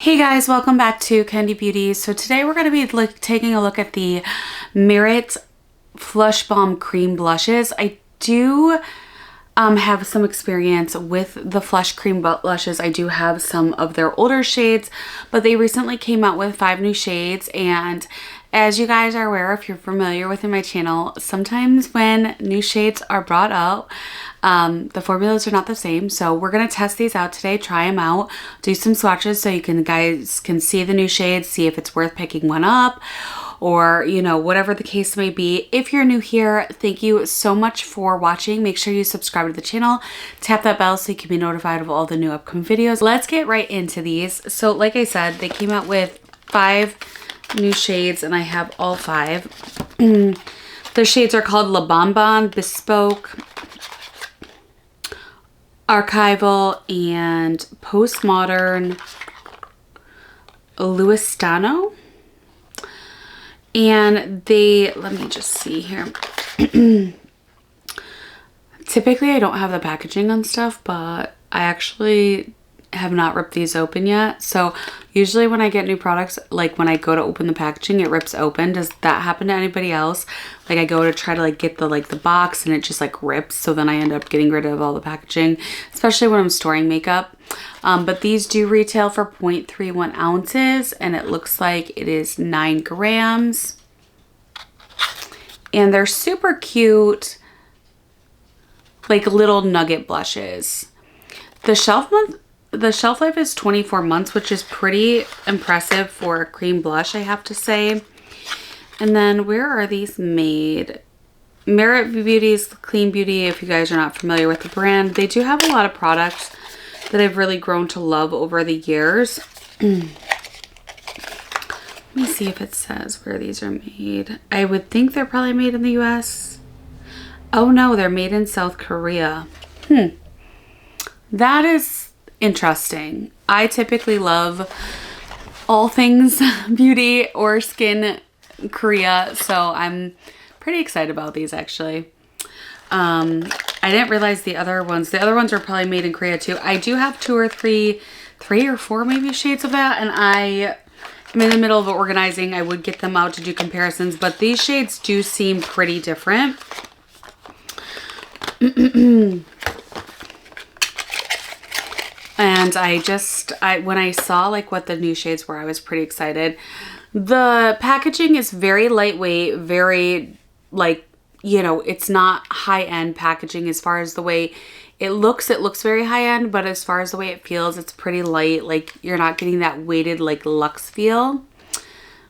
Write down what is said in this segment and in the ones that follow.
Hey guys, welcome back to Candy Beauty. So today we're going to be taking a look at the Myricks Flush Balm Cream Blushes. I do have some experience with the Flush Cream Blushes. I do have some of their older shades, but they recently came out with 5 new shades, and as you guys are aware, if you're familiar with my channel, sometimes when new shades are brought out, the formulas are not the same. So we're going to test these out today, try them out, do some swatches so you guys can see the new shades, see if it's worth picking one up, or whatever the case may be. If you're new here, thank you so much for watching. Make sure you subscribe to the channel, tap that bell so you can be notified of all the new upcoming videos. Let's get right into these. So like I said, they came out with 5 new shades and I have all 5. The shades are called La Bonbon, Bespoke, Archival, and Postmodern Luistano. And let me just see here. Typically I don't have the packaging on stuff, but I actually have not ripped these open yet. So usually when I get new products, like when I go to open the packaging, it rips open. Does that happen to anybody else? Like I go to try to get the box and it just rips. So then I end up getting rid of all the packaging, especially when I'm storing makeup. But these do retail for 0.31 ounces and it looks like it is 9 grams. And they're super cute, little nugget blushes. The shelf life is 24 months, which is pretty impressive for a cream blush, I have to say. And then where are these made? Merit Beauty's Clean Beauty, if you guys are not familiar with the brand. They do have a lot of products that I've really grown to love over the years. Let me see if it says where these are made. I would think they're probably made in the US. Oh no, they're made in South Korea. That is interesting. I typically love all things beauty or skin Korea, so I'm pretty excited about these actually. I didn't realize the other ones are probably made in Korea too. I do have 2 or 3 or 4 maybe shades of that, and I am in the middle of organizing. I would get them out to do comparisons, but these shades do seem pretty different. And when I saw what the new shades were, I was pretty excited. The packaging is very lightweight, very it's not high-end packaging as far as the way it looks. It looks very high-end, but as far as the way it feels, it's pretty light. You're not getting that weighted luxe feel.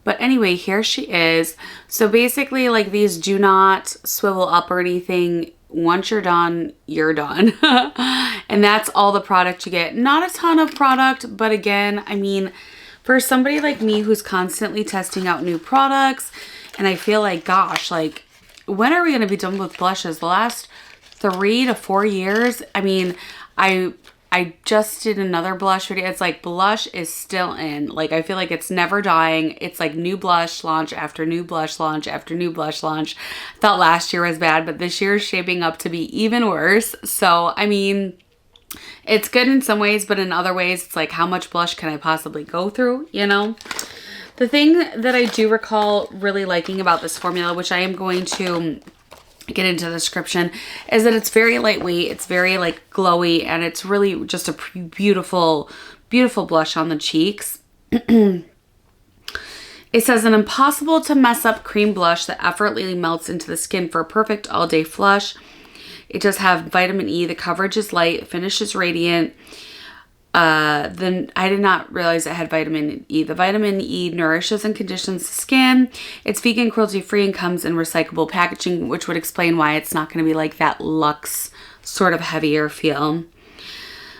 But anyway, here she is. So basically these do not swivel up or anything. Once you're done, you're done. And that's all the product you get. Not a ton of product, but again, I mean, for somebody like me who's constantly testing out new products, and I feel gosh, when are we going to be done with blushes? The last 3 to 4 years? I mean, I just did another blush video. It's blush is still in. I feel it's never dying. It's new blush launch after new blush launch after new blush launch. I thought last year was bad, but this year is shaping up to be even worse. So, I mean, it's good in some ways, but in other ways, it's how much blush can I possibly go through, The thing that I do recall really liking about this formula, which I am going to get into the description, is that it's very lightweight, it's very glowy, and it's really just a beautiful blush on the cheeks. It says an impossible to mess up cream blush that effortlessly melts into the skin for a perfect all day flush. It does have vitamin E. The coverage is light, finish is radiant. Then I did not realize it had vitamin E. The vitamin E nourishes and conditions the skin. It's vegan, cruelty free, and comes in recyclable packaging, which would explain why it's not going to be that luxe sort of heavier feel.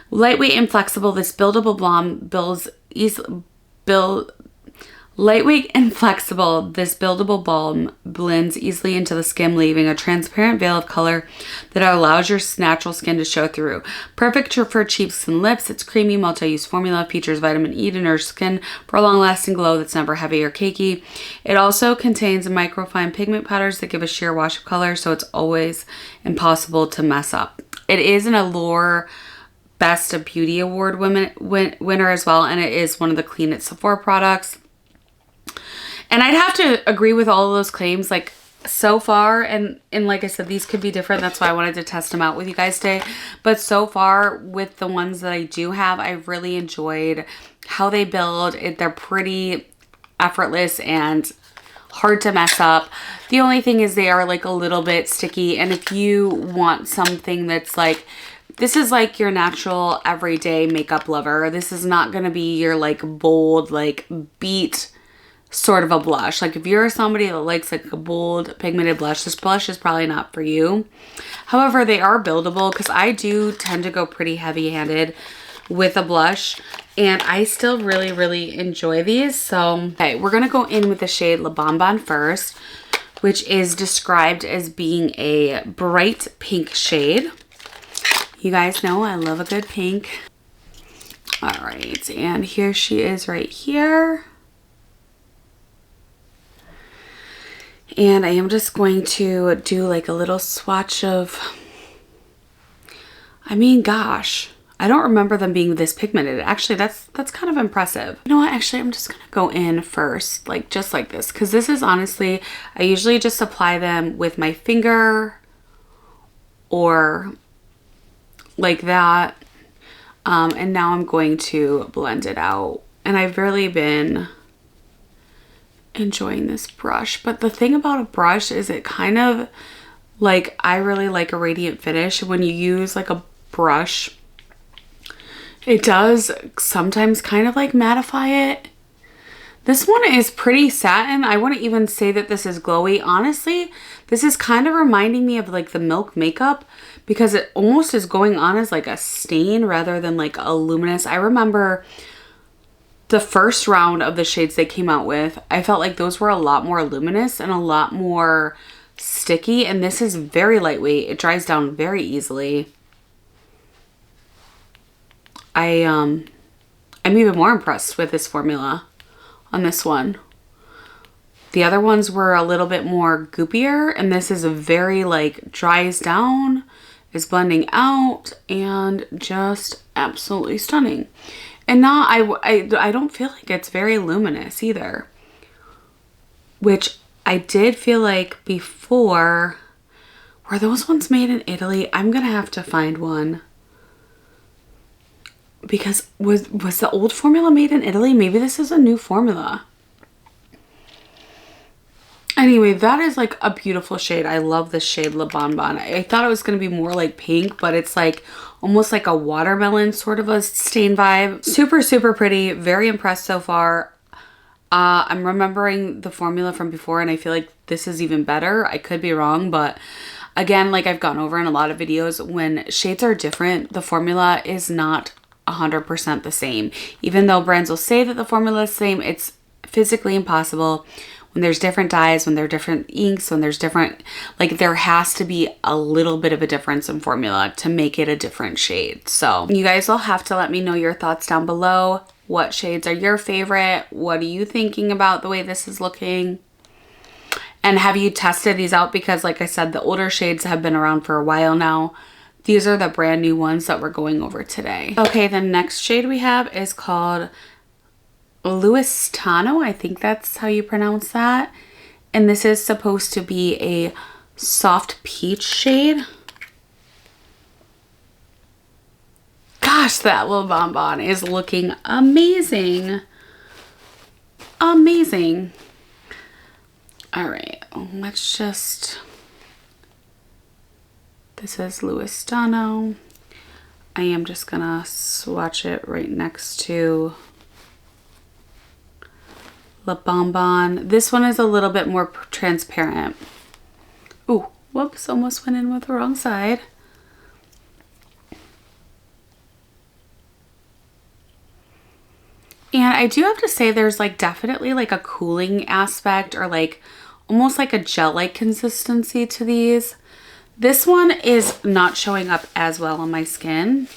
Lightweight and flexible, this buildable balm Lightweight and flexible, this buildable balm blends easily into the skin, leaving a transparent veil of color that allows your natural skin to show through. Perfect for cheeks and lips, its creamy multi-use formula features vitamin E to nourish skin for a long-lasting glow that's never heavy or cakey. It also contains microfine pigment powders that give a sheer wash of color, so it's always impossible to mess up. It is an Allure Best Beauty Award winner as well, and it is one of the Clean It Sephora products. And I'd have to agree with all of those claims, like, so far, and like I said, these could be different. That's why I wanted to test them out with you guys today. But so far, with the ones that I do have, I've really enjoyed how they build. They're pretty effortless and hard to mess up. The only thing is they are like a little bit sticky, and if you want something that's like, this is like your natural everyday makeup lover, this is not going to be your like bold, like beat sort of a blush. Like if you're somebody that likes like a bold pigmented blush, this blush is probably not for you. However, they are buildable because I do tend to go pretty heavy handed with a blush, and I still really enjoy these. So okay, we're gonna go in with the shade La Bonbon first, which is described as being a bright pink shade. You guys know I love a good pink. All right, and here she is right here. And I am just going to do like a little swatch of, I mean, gosh, I don't remember them being this pigmented. Actually, that's kind of impressive. You know what? Actually, I'm just gonna go in first, like just like this, because this is honestly, I usually just apply them with my finger or like that. And now I'm going to blend it out. And I've really been enjoying this brush, but the thing about a brush is it kind of like, I really like a radiant finish. When you use like a brush, it does sometimes kind of like mattify it. This one is pretty satin. I wouldn't even say that this is glowy. Honestly, this is kind of reminding me of like the Milk makeup, because it almost is going on as like a stain rather than like a luminous. I remember the first round of the shades they came out with, I felt like those were a lot more luminous and a lot more sticky, and this is very lightweight. It dries down very easily. I'm even more impressed with this formula on this one. The other ones were a little bit more goopier, and this is a very like dries down, is blending out, and just absolutely stunning. And now I don't feel like it's very luminous either, which I did feel like before. Were those ones made in Italy? I'm gonna have to find one, because was the old formula made in Italy? Maybe this is a new formula. Anyway, that is like a beautiful shade. I love this shade La Bonbon. I thought it was going to be more like pink, but it's like almost like a watermelon sort of a stain vibe. Super pretty. Very impressed so far. I'm remembering the formula from before, and I feel like this is even better. I could be wrong, but again, like I've gone over in a lot of videos, when shades are different, the formula is not 100% the same. Even though brands will say that the formula is the same, it's physically impossible. When there's different dyes, when there are different inks, when there's different, like there has to be a little bit of a difference in formula to make it a different shade. So you guys will have to let me know your thoughts down below. What shades are your favorite? What are you thinking about the way this is looking? And have you tested these out? Because like I said, the older shades have been around for a while now. These are the brand new ones that we're going over today. Okay, the next shade we have is called Louistano, I think that's how you pronounce that. And this is supposed to be a soft peach shade. Gosh, that little bonbon is looking amazing. Amazing. All right, let's just, this is Louistano. I am just gonna swatch it right next to La Bonbon. This one is a little bit more transparent. Ooh, whoops, almost went in with the wrong side. And I do have to say there's like definitely like a cooling aspect, or like almost like a gel-like consistency to these. This one is not showing up as well on my skin.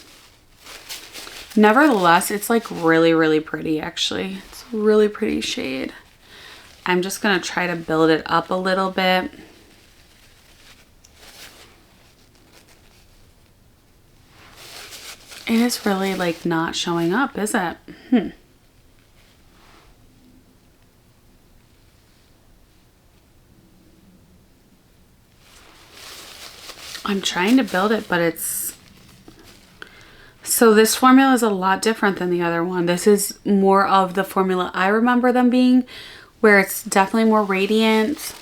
Nevertheless, it's like really pretty actually. Really pretty shade. I'm just gonna try to build it up a little bit. It is really like not showing up, is it? I'm trying to build it, but it's... So this formula is a lot different than the other one. This is more of the formula I remember them being, where it's definitely more radiant.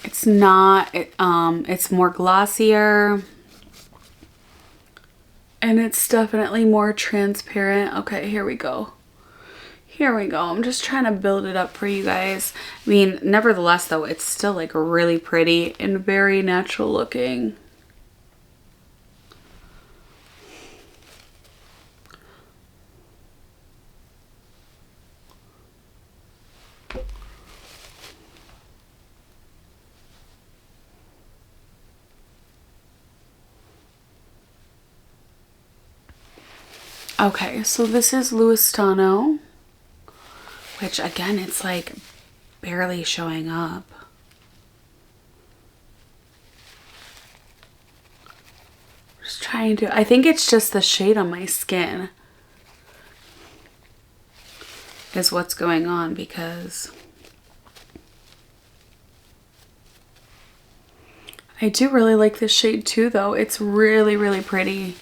It's not, it's more glossier. And it's definitely more transparent. Okay, here we go. Here we go. I'm just trying to build it up for you guys. I mean, nevertheless though, it's still like really pretty and very natural looking. Okay, so this is Louistano, which again, it's like barely showing up. Just trying to, I think it's just the shade on my skin is what's going on, because I do really like this shade too though. It's really, really pretty.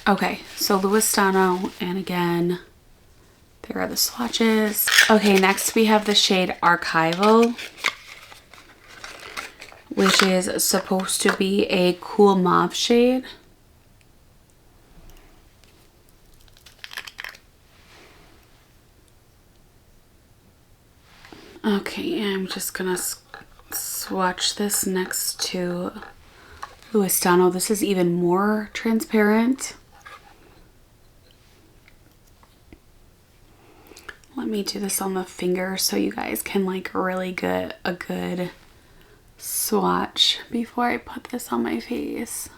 Okay, so Louistano, and again, there are the swatches. Okay, next we have the shade Archival, which is supposed to be a cool mauve shade. Okay, I'm just gonna swatch this next to Louistano. This is even more transparent. Let me do this on the finger so you guys can like really get a good swatch before I put this on my face.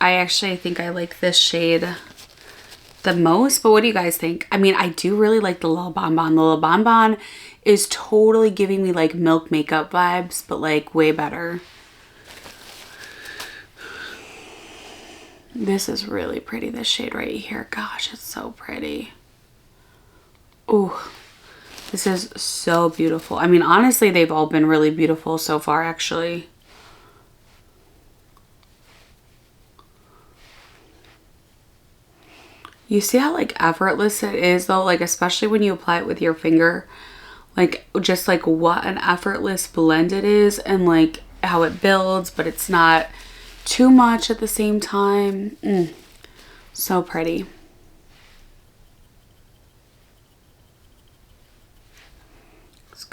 I actually think I like this shade the most, but what do you guys think? I mean, I do really like the La Bonbon. The La Bonbon is totally giving me like Milk Makeup vibes, but like way better. This is really pretty, this shade right here. Gosh, it's so pretty. Oh, this is so beautiful. I mean, honestly, they've all been really beautiful so far, actually. You see how like effortless it is though? Like, especially when you apply it with your finger. Like, just like what an effortless blend it is, and like how it builds, but it's not too much at the same time. So pretty.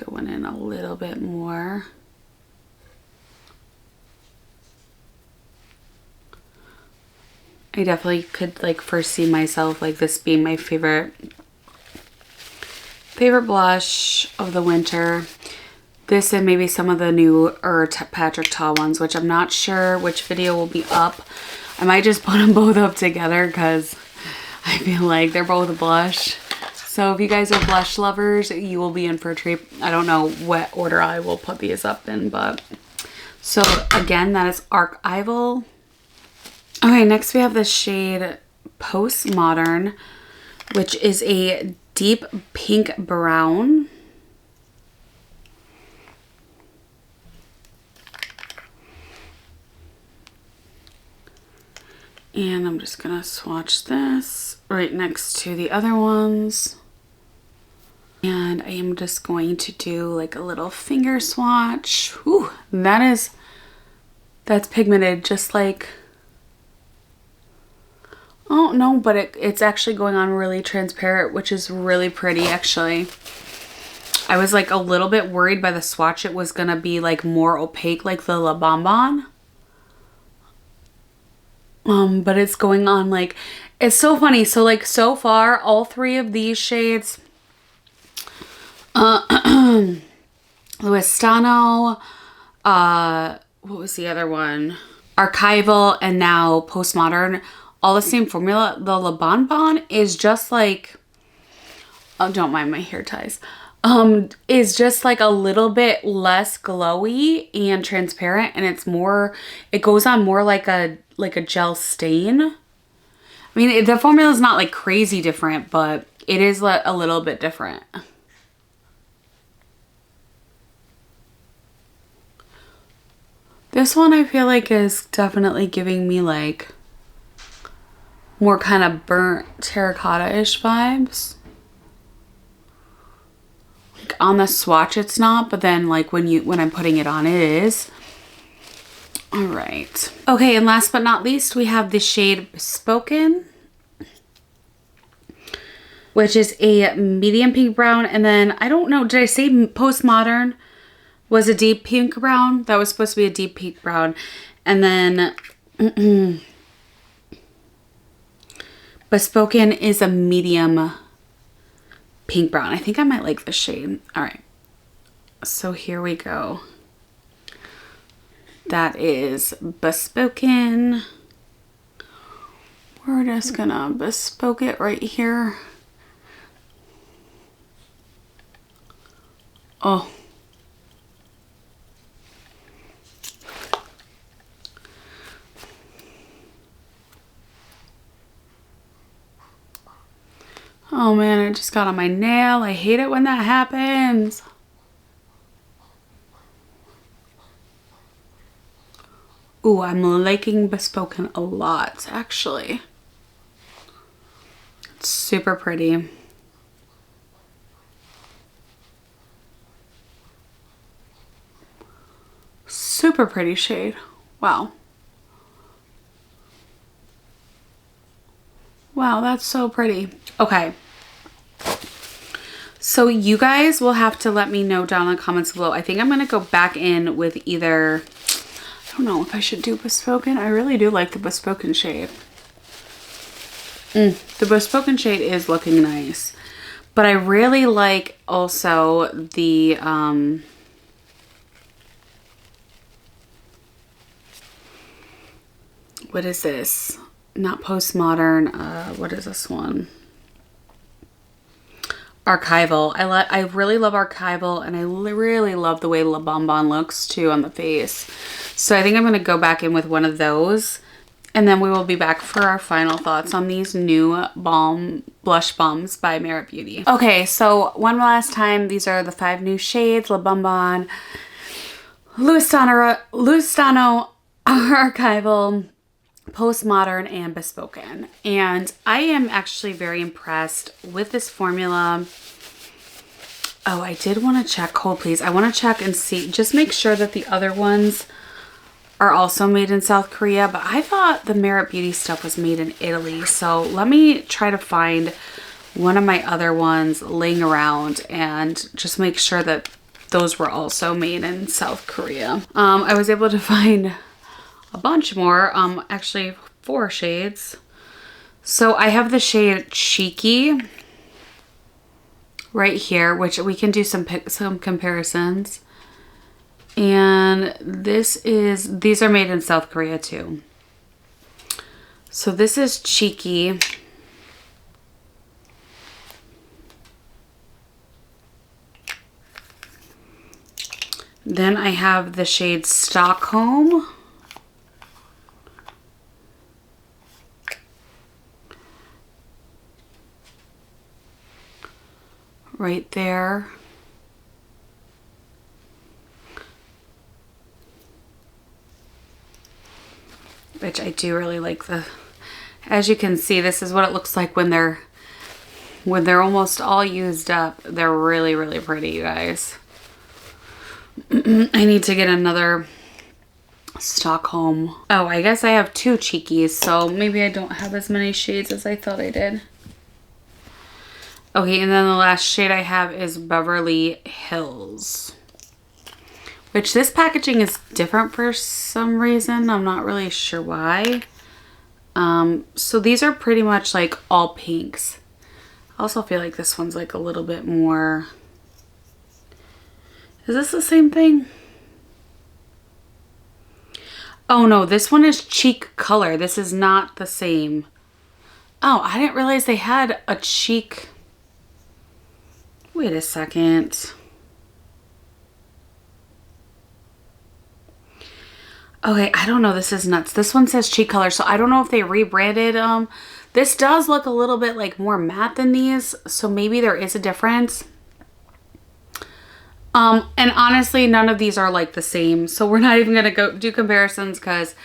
Going in a little bit more. I definitely could like foresee myself like this being my favorite blush of the winter. This and maybe some of the new Patrick Ta ones, which I'm not sure which video will be up. I might just put them both up together because I feel like they're both a blush. So if you guys are blush lovers, you will be in for a treat. I don't know what order I will put these up in, but... So again, that is Archival. Okay, next we have the shade Postmodern, which is a deep pink brown. And I'm just gonna swatch this right next to the other ones. And I am just going to do like a little finger swatch. Ooh, that's pigmented just like, oh no, but it's actually going on really transparent, which is really pretty actually. I was like a little bit worried by the swatch it was gonna be like more opaque like the La Bonbon. But it's going on like, it's so funny. So like so far, all three of these shades, Louistano, what was the other one? Archival, and now Postmodern, all the same formula. The La Bonbon is just like, oh, don't mind my hair ties, is just like a little bit less glowy and transparent, and it's more, it goes on more like a like a gel stain. I mean, the formula is not like crazy different, but it is a little bit different. This one I feel like is definitely giving me like more kind of burnt terracotta-ish vibes. Like on the swatch it's not, but then like when I'm putting it on, it is. All right. Okay, and last but not least, we have the shade Bespoken, which is a medium pink brown. And then I don't know, did I say Postmodern was a deep pink brown? That was supposed to be a deep pink brown. And then Bespoken is a medium pink brown. I think I might like this shade. All right. So here we go. That is Bespoken. We're just gonna bespoke it right here. Oh. Oh man, it just got on my nail. I hate it when that happens. Ooh, I'm liking Bespoken a lot, actually. It's super pretty. Super pretty shade. Wow. Wow, that's so pretty. Okay. So you guys will have to let me know down in the comments below. I think I'm going to go back in with either, I don't know if I should do Bespoken. I really do like the Bespoken shade. The Bespoken shade is looking nice. But I really like also the, what is this? Not Postmodern. What is this one? Archival. I really love Archival, and I really love the way La Bonbon looks too on the face. So I think I'm going to go back in with one of those, and then we will be back for our final thoughts on these new Balm blush balms by Merit Beauty. Okay, so one last time, these are the 5 new shades: La Bonbon, Lusitano, Archival, Postmodern, and Bespoken. And I am actually very impressed with this formula. Oh, I did want to check, hold please. I want to check and see, just make sure that the other ones are also made in South Korea, but I thought the Merit Beauty stuff was made in Italy. So let me try to find one of my other ones laying around and just make sure that those were also made in South Korea. I was able to find a bunch more, actually 4 shades. So I have the shade Cheeky right here, which we can do some comparisons. And these are made in South Korea too. So this is Cheeky. Then I have the shade Stockholm. Right there. Which I do really like as you can see, this is what it looks like when they're almost all used up. They're really, really pretty, you guys. I need to get another Stockholm. Oh, I guess I have 2 Cheekies, so maybe I don't have as many shades as I thought I did. Okay, and then the last shade I have is Beverly Hills, which this packaging is different for some reason. I'm not really sure why. So these are pretty much like all pinks. I also feel like this one's like a little bit more. Is this the same thing? Oh no, this one is cheek color. This is not the same. Oh, I didn't realize they had a cheek. Wait a second. Okay, I don't know. This is nuts. This one says cheek color, so I don't know if they rebranded. This does look a little bit like more matte than these, so maybe there is a difference. And honestly, none of these are like the same, so we're not even gonna go do comparisons because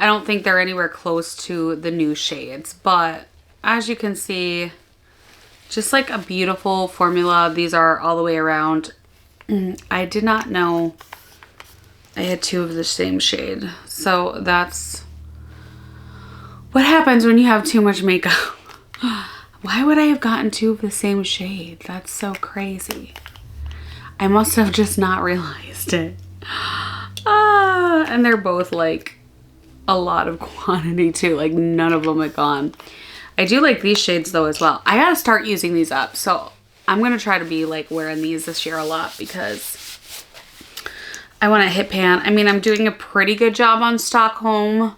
I don't think they're anywhere close to the new shades. But as you can see, just like a beautiful formula. These are all the way around. I did not know I had two of the same shade. So that's what happens when you have too much makeup. Why would I have gotten two of the same shade? That's so crazy. I must have just not realized it. And they're both like a lot of quantity too. Like none of them are gone. I do like these shades though as well. I gotta start using these up. So I'm gonna try to be like wearing these this year a lot because I want to hit pan. I mean, I'm doing a pretty good job on Stockholm.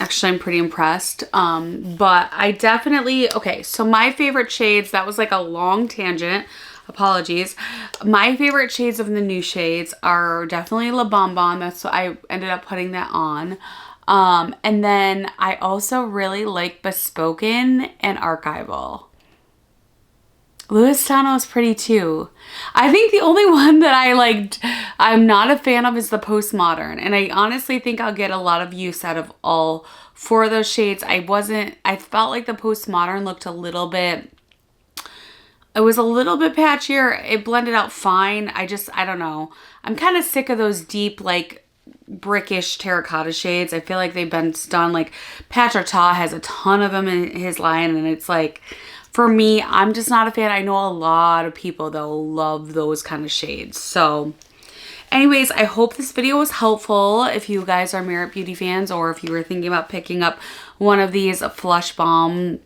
Actually, I'm pretty impressed. But I definitely, okay, so my favorite shades, that was like a long tangent. Apologies. My favorite shades of the new shades are definitely La Bonbon. That's what I ended up putting that on. And then I also really like Bespoken and Archival. Louistano is pretty too. I think the only one that I'm not a fan of is the Postmodern. And I honestly think I'll get a lot of use out of all four of those shades. I felt like the Postmodern looked a little bit, it was a little bit patchier. It blended out fine. I don't know. I'm kind of sick of those deep, like, brickish terracotta shades. I feel like they've been done. Like, Patrick has a ton of them in his line, and it's like, for me, I'm just not a fan. I know a lot of people, though, love those kind of shades. So, anyways, I hope this video was helpful. If you guys are Merit Beauty fans, or if you were thinking about picking up one of these Flush Balm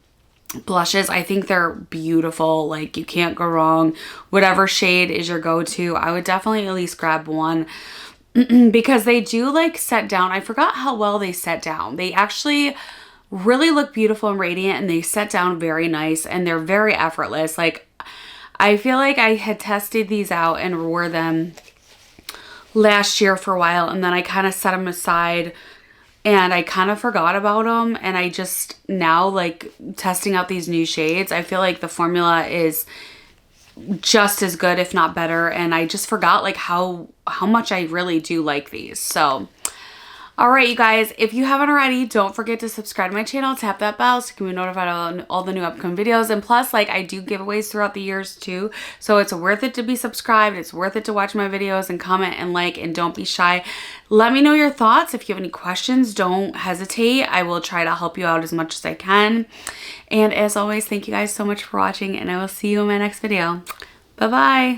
blushes, I think they're beautiful. Like, you can't go wrong. Whatever shade is your go-to, I would definitely at least grab one because they do like set down. I forgot how well they set down. They actually really look beautiful and radiant, and they set down very nice, and they're very effortless. Like, I feel like I had tested these out and wore them last year for a while, and then I kind of set them aside and I kind of forgot about them, and I just now, like, testing out these new shades, I feel like the formula is just as good, if not better, and I just forgot like how much I really do like these. So all right, you guys, if you haven't already, don't forget to subscribe to my channel, tap that bell so you can be notified on all the new upcoming videos. And plus, like, I do giveaways throughout the years too, so it's worth it to be subscribed. It's worth it to watch my videos and comment and like, and don't be shy. Let me know your thoughts. If you have any questions, don't hesitate. I will try to help you out as much as I can. And as always, thank you guys so much for watching, and I will see you in my next video. Bye-bye.